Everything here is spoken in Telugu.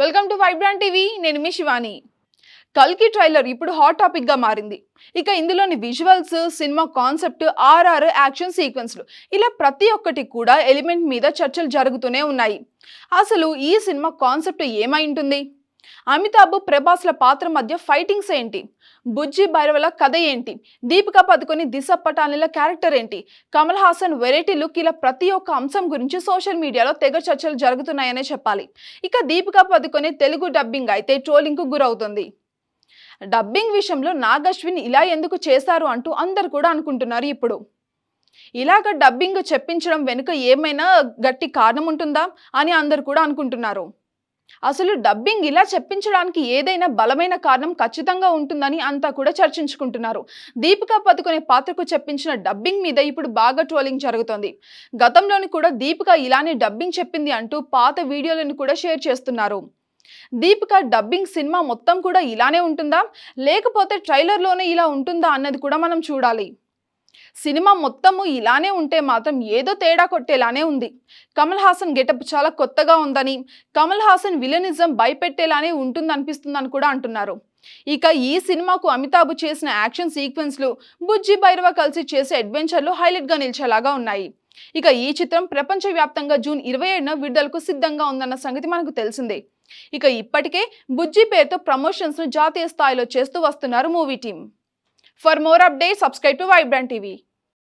Welcome to Vibrant TV. నేను మీ శివాని. కల్కి ట్రైలర్ ఇప్పుడు హాట్ టాపిక్ గా మారింది. ఇక ఇందులోని visuals, cinema concept, RR, action సీక్వెన్స్లు ఇలా ప్రతి ఒక్కటి కూడా ఎలిమెంట్ మీద చర్చలు జరుగుతూనే ఉన్నాయి. అసలు ఈ సినిమా కాన్సెప్ట్ ఏమై ఉంటుంది? అమితాబ్, ప్రభాస్ల పాత్ర మధ్య ఫైటింగ్స్ ఏంటి? బుజ్జి బైరవల కథ ఏంటి? దీపికా పదుకొని, దిశ పటానిల క్యారెక్టర్ ఏంటి? కమల్ హాసన్ వెరైటీ లుక్, ఇలా ప్రతి ఒక్క అంశం గురించి సోషల్ మీడియాలో తెగ చర్చలు జరుగుతున్నాయనే చెప్పాలి. ఇక దీపికా పదుకొని తెలుగు డబ్బింగ్ అయితే ట్రోలింగ్ కు గురవుతుంది. డబ్బింగ్ విషయంలో నాగశ్విన్ ఇలా ఎందుకు చేశారు అంటూ అందరు కూడా అనుకుంటున్నారు. ఇప్పుడు ఇలాగ డబ్బింగ్ చెప్పించడం వెనుక ఏమైనా గట్టి కారణం ఉంటుందా అని అందరు కూడా అనుకుంటున్నారు. అసలు డబ్బింగ్ ఇలా చెప్పించడానికి ఏదైనా బలమైన కారణం ఖచ్చితంగా ఉంటుందని అంతా కూడా చర్చించుకుంటున్నారు. దీపికా పదుకొనే పాత్రకు చెప్పించిన డబ్బింగ్ మీద ఇప్పుడు బాగా ట్రోలింగ్ జరుగుతోంది. గతంలోని కూడా దీపిక ఇలానే డబ్బింగ్ చెప్పింది అంటూ పాత వీడియోలను కూడా షేర్ చేస్తున్నారు. దీపిక డబ్బింగ్ సినిమా మొత్తం కూడా ఇలానే ఉంటుందా, లేకపోతే ట్రైలర్లోనే ఇలా ఉంటుందా అన్నది కూడా మనం చూడాలి. సినిమా మొత్తము ఇలానే ఉంటే మాత్రం ఏదో తేడా కొట్టేలానే ఉంది. కమల్ హాసన్ గెటప్ చాలా కొత్తగా ఉందని, కమల్ హాసన్ విలనిజం భయపెట్టేలానే ఉంటుందనిపిస్తుందని కూడా అంటున్నారు. ఇక ఈ సినిమాకు అమితాబ్ చేసిన యాక్షన్ సీక్వెన్స్లు, బుజ్జి భైరవ కలిసి చేసే అడ్వెంచర్లు హైలైట్గా నిలిచేలాగా ఉన్నాయి. ఇక ఈ చిత్రం ప్రపంచవ్యాప్తంగా జూన్ 27న విడుదలకు సిద్ధంగా ఉందన్న సంగతి మనకు తెలిసిందే. ఇక ఇప్పటికే బుజ్జి పేరుతో ప్రమోషన్స్ ను జాతీయ స్థాయిలో చేస్తూ వస్తున్నారు movie team. For more updates, subscribe to Vibrant TV.